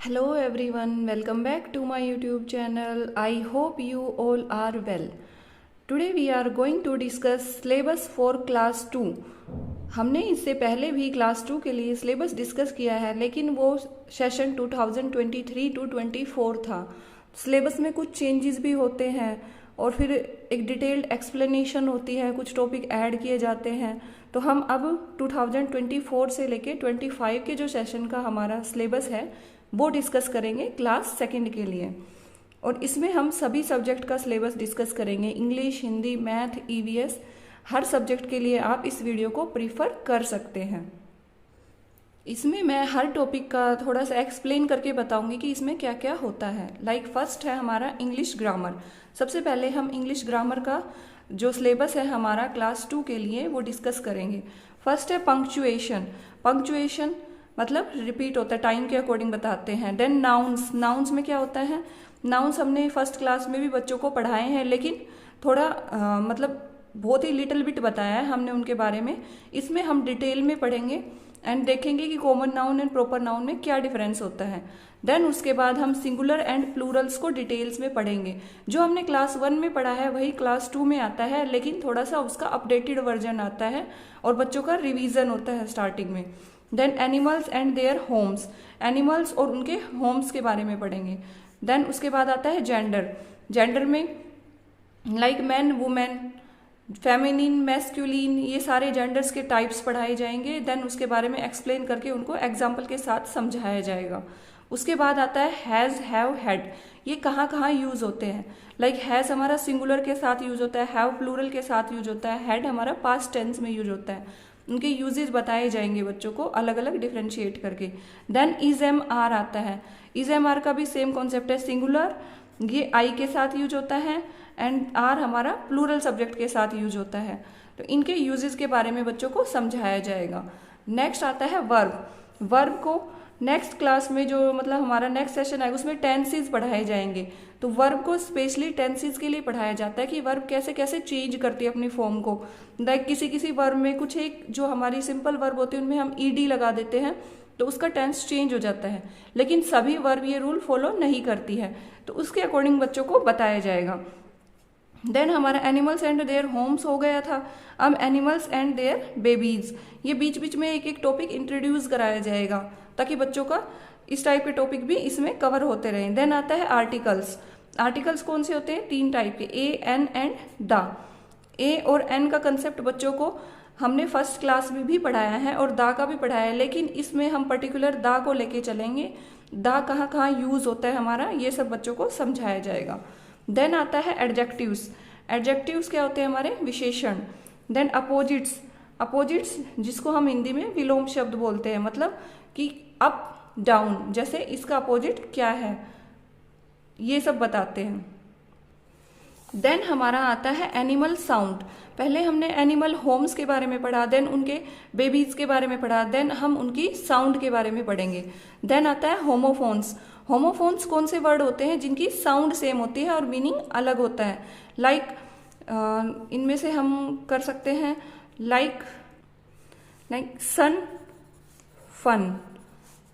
Hello everyone, welcome back to my YouTube channel. I hope you all are well. Today we are going to discuss syllabus for class 2. हमने इससे पहले भी class 2 के लिए syllabus discuss किया है, लेकिन वो सेशन 2023 टू 24 था। सिलेबस में कुछ चेंजेस भी होते हैं और फिर एक डिटेल्ड एक्सप्लेनेशन होती है, कुछ टॉपिक ऐड किए जाते हैं। तो हम अब 2024 से लेके 25 के जो सेशन का हमारा सिलेबस है वो डिस्कस करेंगे क्लास 2 के लिए। और इसमें हम सभी सब्जेक्ट का सिलेबस डिस्कस करेंगे, इंग्लिश, हिंदी, मैथ, ईवीएस, हर सब्जेक्ट के लिए आप इस वीडियो को प्रीफर कर सकते हैं। इसमें मैं हर टॉपिक का थोड़ा सा एक्सप्लेन करके बताऊंगी कि इसमें क्या क्या होता है। फर्स्ट है हमारा इंग्लिश ग्रामर। सबसे पहले हम इंग्लिश ग्रामर का जो सिलेबस है हमारा क्लास 2 के लिए वो डिस्कस करेंगे। फर्स्ट है पंक्चुएशन। पंक्चुएशन मतलब रिपीट होता है, टाइम के अकॉर्डिंग बताते हैं। Then nouns. नाउन्स में क्या होता है, नाउन्स हमने फर्स्ट क्लास में भी बच्चों को पढ़ाए हैं, लेकिन थोड़ा मतलब बहुत ही लिटिल बिट बताया है हमने उनके बारे में। इसमें हम डिटेल में पढ़ेंगे एंड देखेंगे कि common noun and proper noun में क्या डिफरेंस होता है। देन उसके बाद हम सिंगुलर एंड प्लूरल्स को डिटेल्स में पढ़ेंगे। जो हमने क्लास 1 में पढ़ा है वही क्लास 2 में आता है, लेकिन थोड़ा सा उसका अपडेटेड वर्जन आता है और बच्चों का रिवीजन होता है स्टार्टिंग में। Then animals and their homes. Animals और उनके होम्स के बारे में पढ़ेंगे। देन उसके बाद आता है जेंडर। जेंडर में like man, women, feminine, masculine, ये सारे जेंडर्स के टाइप्स पढ़ाए जाएंगे। देन उसके बारे में एक्सप्लेन करके उनको एग्जाम्पल के साथ समझाया जाएगा। उसके बाद आता है हैज़, हैव, हैड। ये कहाँ कहाँ यूज होते हैं। हैज़ हमारा सिंगुलर के साथ यूज होता है, हैव प्लूरल के साथ यूज होता है, हैड हमारा पास्ट टेंस में यूज होता है। उनके यूजेस बताए जाएंगे बच्चों को अलग अलग डिफ्रेंशिएट करके। देन इज एम आर आता है। इज एम आर का भी सेम कॉन्सेप्ट है, सिंगुलर ये आई के साथ यूज होता है एंड आर हमारा प्लूरल सब्जेक्ट के साथ यूज होता है। तो इनके यूजेस के बारे में बच्चों को समझाया जाएगा। नेक्स्ट आता है वर्ब। वर्ब को नेक्स्ट क्लास में जो मतलब हमारा नेक्स्ट सेशन है उसमें टेंसेस पढ़ाए जाएंगे। तो वर्ब को स्पेशली टेंसेस के लिए पढ़ाया जाता है कि वर्ब कैसे कैसे चेंज करती है अपनी फॉर्म को। किसी किसी वर्ब में कुछ एक जो हमारी सिंपल वर्ब होती है उनमें हम ईडी लगा देते हैं तो उसका टेंस चेंज हो जाता है, लेकिन सभी वर्ब ये रूल फॉलो नहीं करती है, तो उसके अकॉर्डिंग बच्चों को बताया जाएगा। देन हमारा एनिमल्स एंड देयर होम्स हो गया था। अब एनिमल्स एंड देयर बेबीज, ये बीच बीच में एक एक टॉपिक इंट्रोड्यूस कराया जाएगा ताकि बच्चों का इस टाइप के टॉपिक भी इसमें कवर होते रहें। देन आता है आर्टिकल्स। आर्टिकल्स कौन से होते हैं, 3 टाइप के, ए, एन एंड द। ए और एन का कंसेप्ट बच्चों को हमने फर्स्ट क्लास में भी पढ़ाया है और दा का भी पढ़ाया है, लेकिन इसमें हम पर्टिकुलर दा को लेके चलेंगे। दा कहाँ कहाँ यूज होता है हमारा, ये सब बच्चों को समझाया जाएगा। देन आता है एडजेक्टिव्स। एडजेक्टिव्स क्या होते हैं हमारे, विशेषण। Then opposites. अपोजिट्स जिसको हम हिंदी में विलोम शब्द बोलते हैं, मतलब कि अप डाउन, जैसे इसका अपोजिट क्या है ये सब बताते हैं। देन हमारा आता है एनिमल साउंड। पहले हमने एनिमल होम्स के बारे में पढ़ा, देन उनके बेबीज के बारे में पढ़ा, देन हम उनकी साउंड के बारे में पढ़ेंगे। देन आता है होमोफोन्स। होमोफोन्स कौन से वर्ड होते हैं जिनकी साउंड सेम होती है और मीनिंग अलग होता है। इनमें से हम कर सकते हैं लाइक सन, फन।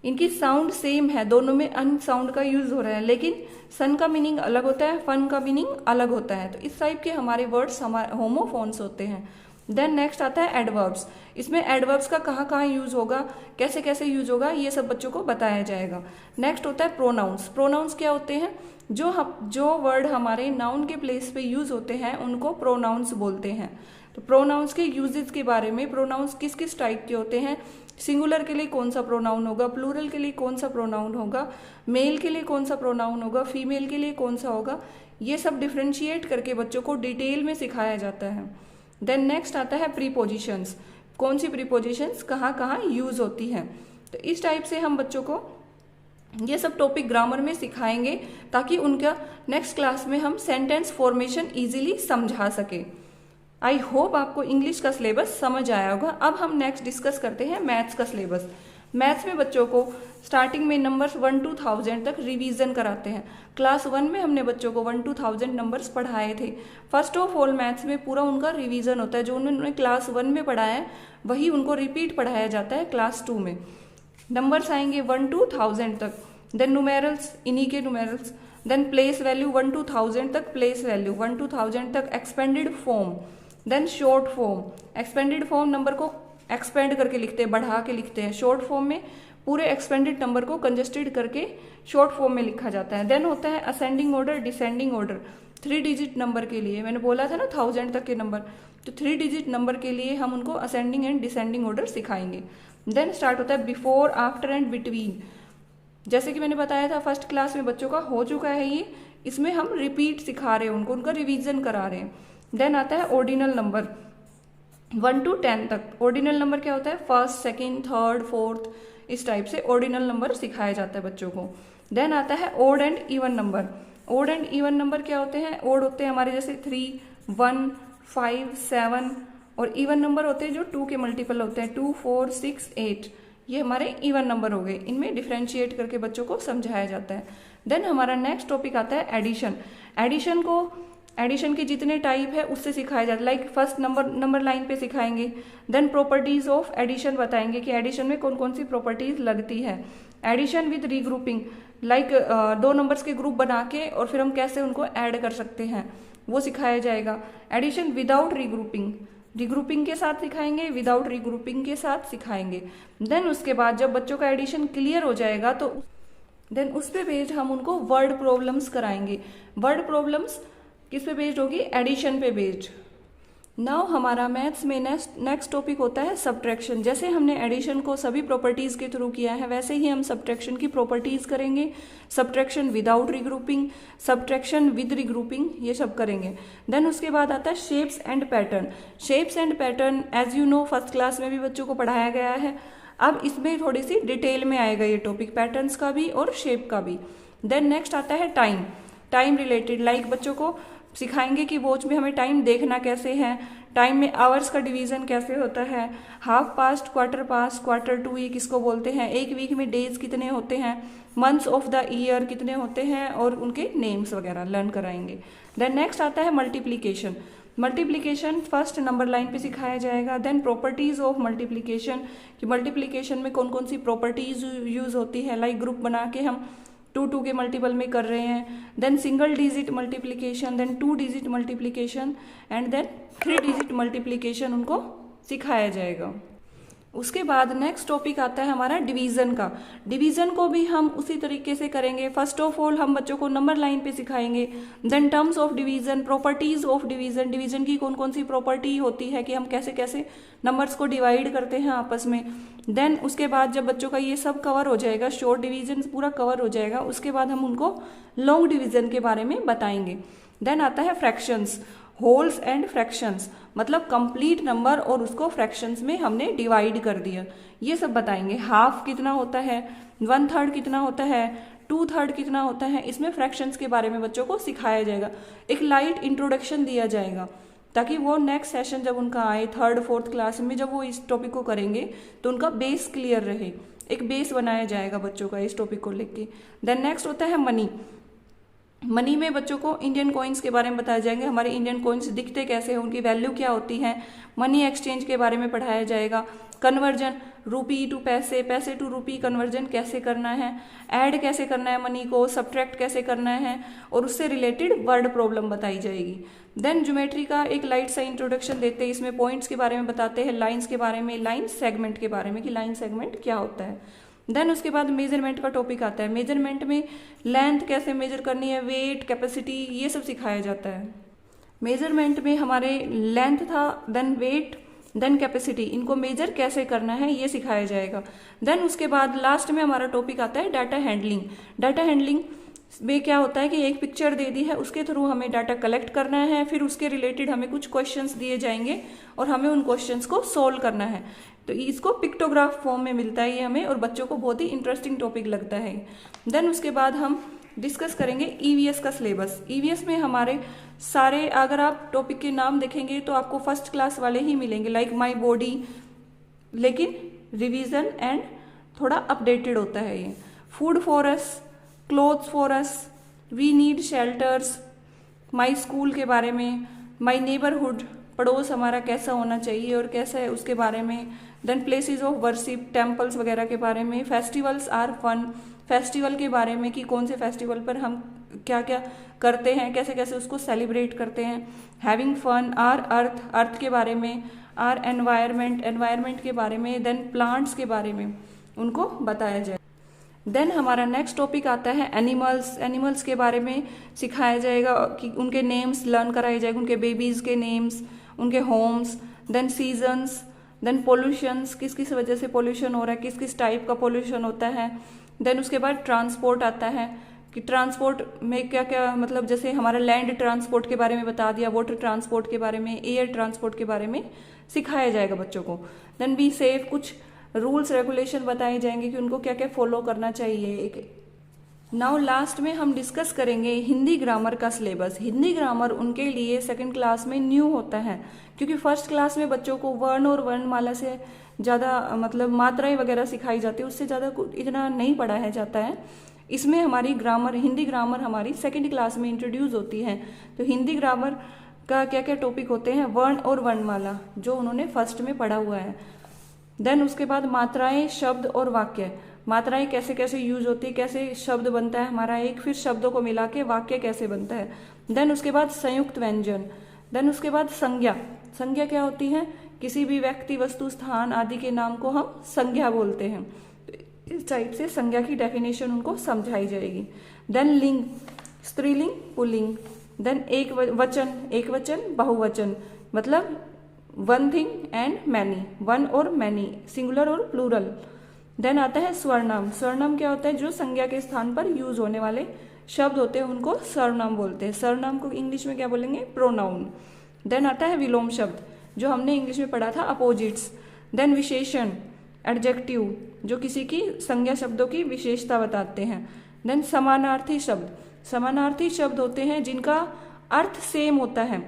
इनकी साउंड सेम है, दोनों में अन साउंड का यूज हो रहा है, लेकिन सन का मीनिंग अलग होता है, फन का मीनिंग अलग होता है। तो इस टाइप के हमारे वर्ड्स हमारे होमोफोन्स होते हैं। देन नेक्स्ट आता है एडवर्ब्स। इसमें एडवर्ब्स का कहाँ कहाँ यूज होगा, कैसे कैसे यूज होगा, ये सब बच्चों को बताया जाएगा। नेक्स्ट होता है प्रोनाउंस। प्रोनाउंस क्या होते हैं, जो वर्ड हमारे नाउन के प्लेस पे यूज होते हैं उनको प्रोनाउंस बोलते हैं। तो प्रोनाउंस के यूजेस के बारे में, प्रोनाउंस किस किस टाइप के होते हैं, सिंगुलर के लिए कौन सा प्रोनाउन होगा, प्लूरल के लिए कौन सा प्रोनाउन होगा, मेल के लिए कौन सा प्रोनाउन होगा, फीमेल के लिए कौन सा होगा, ये सब डिफ्रेंशिएट करके बच्चों को डिटेल में सिखाया जाता है। देन नेक्स्ट आता है प्रीपोजिशंस। कौन सी प्रीपोजिशंस कहाँ कहाँ यूज होती हैं। तो इस टाइप से हम बच्चों को ये सब टॉपिक ग्रामर में सिखाएंगे ताकि उनका नेक्स्ट क्लास में हम सेंटेंस फॉर्मेशन इजीली समझा सके। आई होप आपको इंग्लिश का सिलेबस समझ आया होगा। अब हम नेक्स्ट डिस्कस करते हैं मैथ्स का सिलेबस। मैथ्स में बच्चों को स्टार्टिंग में नंबर्स 1 to 1000 तक रिवीजन कराते हैं। क्लास 1 में हमने बच्चों को 1 to 1000 नंबर्स पढ़ाए थे। फर्स्ट ऑफ ऑल मैथ्स में पूरा उनका रिवीजन होता है, जो उन्होंने क्लास 1 में पढ़ाया है वही उनको रिपीट पढ़ाया जाता है क्लास 2 में। नंबर्स आएंगे 1 to 1000 तक। देन न्यूमेरल्स, इन्हीं के numerals, then place value 1 to 1000 तक प्लेस वैल्यू, 1 to 1000 तक expanded form, then short form. Expanded form number को एक्सपेंड करके लिखते हैं, बढ़ा के लिखते हैं। शॉर्ट फॉर्म में पूरे एक्सपेंडेड नंबर को कंजेस्टेड करके शॉर्ट फॉर्म में लिखा जाता है। देन होता है ascending order, descending order. 3 digit number के लिए मैंने बोला था ना 1000 तक के नंबर, तो 3 डिजिट नंबर के लिए हम उनको असेंडिंग एंड डिसेंडिंग ऑर्डर सिखाएंगे। देन स्टार्ट होता है बिफोर, आफ्टर एंड बिटवीन। जैसे कि मैंने बताया था फर्स्ट क्लास में बच्चों का हो चुका है ये, इसमें हम रिपीट सिखा रहे हैं उनको, उनका रिवीजन करा रहे हैं। देन आता है ऑर्डिनल नंबर 1 to 10 तक। ऑर्डिनल नंबर क्या होता है? फर्स्ट, सेकंड, थर्ड, फोर्थ, इस टाइप से ऑर्डिनल नंबर सिखाया जाता है बच्चों को। देन आता है odd and even number. Odd and even number क्या होते हैं? ओड होते हैं हमारे जैसे 3, 1, 5, 7, और इवन नंबर होते हैं जो 2 के मल्टीपल होते हैं, 2, 4, 6, 8। ये हमारे इवन नंबर हो गए। इनमें डिफ्रेंशिएट करके बच्चों को समझाया जाता है। देन हमारा नेक्स्ट टॉपिक आता है एडिशन। एडिशन को, एडिशन के जितने टाइप है उससे सिखाया जाता है। लाइक फर्स्ट नंबर लाइन पे सिखाएंगे। देन प्रॉपर्टीज ऑफ एडिशन बताएंगे कि एडिशन में कौन कौन सी प्रॉपर्टीज लगती है। Addition with regrouping, like 2 numbers के ग्रुप बना के और फिर हम कैसे उनको ऐड कर सकते हैं वो सिखाया जाएगा। एडिशन विदाउट रीग्रुपिंग, रीग्रुपिंग के साथ सिखाएंगे, विदाउट रीग्रुपिंग के साथ सिखाएंगे। देन उसके बाद जब बच्चों का एडिशन क्लियर हो जाएगा तो देन उस पे बेस्ड हम उनको वर्ड प्रॉब्लम्स कराएंगे। वर्ड प्रॉब्लम्स किस पे बेस्ड होगी? एडिशन पे बेस्ड। नाउ हमारा मैथ्स में नेक्स्ट टॉपिक होता है सब्ट्रैक्शन। जैसे हमने एडिशन को सभी प्रॉपर्टीज के थ्रू किया है वैसे ही हम सब्ट्रैक्शन की प्रॉपर्टीज करेंगे। Subtraction without regrouping, subtraction with regrouping, ये सब करेंगे। देन उसके बाद आता है shapes and pattern. Shapes and pattern as you know first class में भी बच्चों को पढ़ाया गया है। अब इसमें थोड़ी सी डिटेल में आएगा ये टॉपिक, पैटर्न्स का भी और शेप का भी। देन नेक्स्ट आता है टाइम। टाइम रिलेटेड लाइक बच्चों को सिखाएंगे कि वॉच में हमें टाइम देखना कैसे है, टाइम में आवर्स का डिवीजन कैसे होता है, half past, quarter past, quarter to week किसको बोलते हैं, एक वीक में डेज कितने होते हैं, मंथ्स ऑफ द ईयर कितने होते हैं, और उनके नेम्स वगैरह लर्न कराएंगे। देन नेक्स्ट आता है multiplication. Multiplication first number line पे सिखाया जाएगा। देन प्रॉपर्टीज ऑफ मल्टीप्लीकेशन, कि मल्टीप्लीकेशन में कौन कौन सी प्रॉपर्टीज यूज होती है, लाइक ग्रुप बना के हम 2 के मल्टीपल में कर रहे हैं। Then single digit multiplication, then 2 digit multiplication and then 3 digit multiplication उनको सिखाया जाएगा। उसके बाद नेक्स्ट टॉपिक आता है हमारा डिवीजन का। डिवीजन को भी हम उसी तरीके से करेंगे। फर्स्ट ऑफ ऑल हम बच्चों को नंबर लाइन पे सिखाएंगे। Then terms of division, properties of division, division की कौन कौन सी प्रॉपर्टी होती है कि हम कैसे कैसे नंबर्स को डिवाइड करते हैं आपस में। देन उसके बाद जब बच्चों का ये सब कवर हो जाएगा, शॉर्ट डिवीजन पूरा कवर हो जाएगा, उसके बाद हम उनको लॉन्ग डिवीजन के बारे में बताएंगे। देन आता है फ्रैक्शंस, होल्स एंड फ्रैक्शंस, मतलब कंप्लीट नंबर और उसको फ्रैक्शंस में हमने डिवाइड कर दिया, ये सब बताएंगे। हाफ कितना होता है, 1/3 कितना होता है, 2/3 कितना होता है, इसमें फ्रैक्शंस के बारे में बच्चों को सिखाया जाएगा। एक लाइट इंट्रोडक्शन दिया जाएगा ताकि वो नेक्स्ट सेशन जब उनका आए 3rd 4th क्लास में जब वो इस टॉपिक को करेंगे तो उनका बेस क्लियर रहे। एक बेस बनाया जाएगा बच्चों का इस टॉपिक को लेके। देन नेक्स्ट होता है मनी। मनी में बच्चों को इंडियन कॉइन्स के बारे में बताया जाएंगे, हमारे इंडियन कॉइन्स दिखते कैसे हैं, उनकी वैल्यू क्या होती है। मनी एक्सचेंज के बारे में पढ़ाया जाएगा। कन्वर्जन, रुपी टू पैसे, पैसे टू रुपी कन्वर्जन कैसे करना है, ऐड कैसे करना है मनी को, सब्ट्रैक्ट कैसे करना है, और उससे रिलेटेड वर्ड प्रॉब्लम बताई जाएगी। देन ज्योमेट्री का एक लाइट सा इंट्रोडक्शन देते हैं, इसमें पॉइंट्स के बारे में बताते हैं, लाइन्स के बारे में, लाइन सेगमेंट के बारे में कि लाइन सेगमेंट क्या होता है। देन उसके बाद मेजरमेंट का टॉपिक आता है। मेजरमेंट में लेंथ कैसे मेजर करनी है, वेट, कैपेसिटी, ये सब सिखाया जाता है। मेजरमेंट में हमारे लेंथ था, देन वेट, देन कैपेसिटी, इनको मेजर कैसे करना है ये सिखाया जाएगा। देन उसके बाद लास्ट में हमारा टॉपिक आता है डाटा हैंडलिंग। डाटा हैंडलिंग में क्या होता है कि एक पिक्चर दे दी है, उसके थ्रू हमें डाटा कलेक्ट करना है, फिर उसके रिलेटेड हमें कुछ क्वेश्चंस दिए जाएंगे और हमें उन क्वेश्चंस को सोल्व करना है। तो इसको पिक्टोग्राफ फॉर्म में मिलता है ये हमें, और बच्चों को बहुत ही इंटरेस्टिंग टॉपिक लगता है। देन उसके बाद हम डिस्कस करेंगे ईवीएस का सिलेबस। ईवीएस में हमारे सारे, अगर आप टॉपिक के नाम देखेंगे तो आपको फर्स्ट क्लास वाले ही मिलेंगे, लाइक माई बॉडी, लेकिन रिवीजन एंड थोड़ा अपडेटेड होता है ये। Food for us, clothes for us, we need shelters, my school के बारे में, माई नेबरहुड, पड़ोस हमारा कैसा होना चाहिए और कैसा है उसके बारे में। Then places of worship, temples वगैरह के बारे में। फेस्टिवल्स आर फन, फेस्टिवल के बारे में कि कौन से फेस्टिवल पर हम क्या क्या करते हैं, कैसे कैसे उसको सेलिब्रेट करते हैं। हैविंग फन, आर अर्थ, अर्थ के बारे में, आर एनवायरमेंट, एनवायरमेंट के बारे में, देन प्लांट्स के बारे में उनको बताया जाए। देन हमारा नेक्स्ट टॉपिक आता है एनिमल्स। एनिमल्स के बारे में सिखाया जाएगा कि उनके नेम्स लर्न कराए जाएगा, उनके बेबीज के नेम्स, उनके homes. Then seasons, then pollutions, किस किस वजह से पोल्यूशन हो रहा है, किस किस टाइप का पोल्यूशन होता है। देन उसके बाद ट्रांसपोर्ट आता है कि ट्रांसपोर्ट में क्या क्या, मतलब जैसे हमारा लैंड ट्रांसपोर्ट के बारे में बता दिया, वाटर ट्रांसपोर्ट के बारे में, एयर ट्रांसपोर्ट के बारे में सिखाया जाएगा बच्चों को। देन बी सेफ, कुछ रूल्स रेगुलेशन बताए जाएंगे कि उनको क्या क्या फॉलो करना चाहिए। नाउ लास्ट में हम डिस्कस करेंगे हिंदी ग्रामर का सिलेबस। हिंदी ग्रामर उनके लिए सेकंड क्लास में न्यू होता है, क्योंकि फर्स्ट क्लास में बच्चों को वर्ण और वर्णमाला से ज़्यादा मतलब मात्राएं वगैरह सिखाई जाती है, उससे ज़्यादा इतना नहीं पढ़ाया जाता है। इसमें हमारी ग्रामर, हिंदी ग्रामर हमारी सेकंड क्लास में इंट्रोड्यूस होती है। तो हिंदी ग्रामर का क्या क्या टॉपिक होते हैं, वर्ण और वर्णमाला, जो उन्होंने फर्स्ट में पढ़ा हुआ है। देन उसके बाद मात्राएं, शब्द और वाक्य। मात्राएं कैसे कैसे यूज होती है, कैसे शब्द बनता है हमारा एक, फिर शब्दों को मिला के वाक्य कैसे बनता है। देन उसके बाद संयुक्त व्यंजन। देन उसके बाद संज्ञा। संज्ञा क्या होती है, किसी भी व्यक्ति, वस्तु, स्थान आदि के नाम को हम संज्ञा बोलते हैं। तो इस टाइप से संज्ञा की डेफिनेशन उनको समझाई जाएगी। देन लिंग, स्त्रीलिंग, पुल्लिंग। देन एक वचन, बहुवचन, मतलब one thing and many, one और मैनी, सिंगुलर और प्लूरल। देन आता है स्वर्णाम। स्वर्णाम क्या होता है, जो संज्ञा के स्थान पर यूज होने वाले शब्द होते हैं उनको सर्वनाम बोलते हैं। सर्वनाम को इंग्लिश में क्या बोलेंगे, प्रोनाउन। देन आता है विलोम शब्द, जो हमने इंग्लिश में पढ़ा था, अपोजिट्स। देन विशेषण, एडजेक्टिव, जो किसी की संज्ञा शब्दों की विशेषता बताते हैं। देन समानार्थी शब्द। समानार्थी शब्द होते हैं जिनका अर्थ सेम होता है,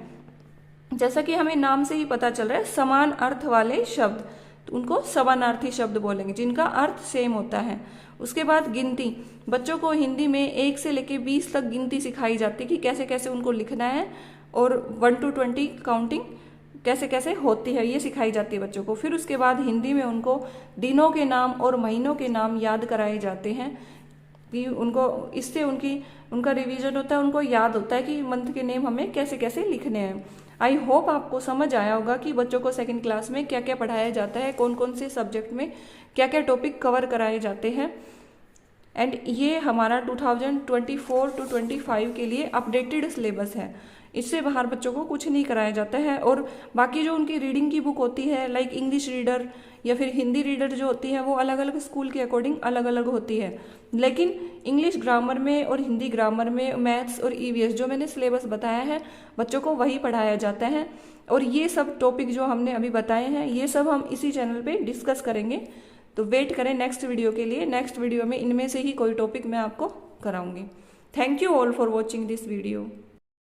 जैसा कि हमें नाम से ही पता चल रहा है, समान अर्थ वाले शब्द, तो उनको समानार्थी शब्द बोलेंगे, जिनका अर्थ सेम होता है। उसके बाद गिनती। बच्चों को हिंदी में 1 से लेकर 20 तक गिनती सिखाई जाती है कि कैसे कैसे उनको लिखना है, और 1 to 20 काउंटिंग कैसे कैसे होती है, ये सिखाई जाती है बच्चों को। फिर उसके बाद हिंदी में उनको दिनों के नाम और महीनों के नाम याद कराए जाते हैं, कि उनको इससे उनका रिवीजन होता है, उनको याद होता है कि मंथ के नेम हमें कैसे कैसे लिखने हैं। आई होप आपको समझ आया होगा कि बच्चों को सेकंड क्लास में क्या क्या पढ़ाया जाता है, कौन कौन से सब्जेक्ट में क्या क्या टॉपिक कवर कराए जाते हैं। एंड ये हमारा 2024 to 25 के लिए अपडेटेड सिलेबस है। इससे बाहर बच्चों को कुछ नहीं कराया जाता है। और बाकी जो उनकी रीडिंग की बुक होती है, लाइक इंग्लिश रीडर या फिर हिंदी रीडर जो होती है, वो अलग अलग स्कूल के अकॉर्डिंग अलग अलग होती है। लेकिन इंग्लिश ग्रामर में और हिंदी ग्रामर में, मैथ्स और ईवीएस जो मैंने सिलेबस बताया है, बच्चों को वही पढ़ाया जाता है। और ये सब टॉपिक जो हमने अभी बताए हैं, ये सब हम इसी चैनल पे डिस्कस करेंगे। तो वेट करें नेक्स्ट वीडियो के लिए। नेक्स्ट वीडियो में इनमें से ही कोई टॉपिक मैं आपको कराऊंगी। Thank you all for watching this video.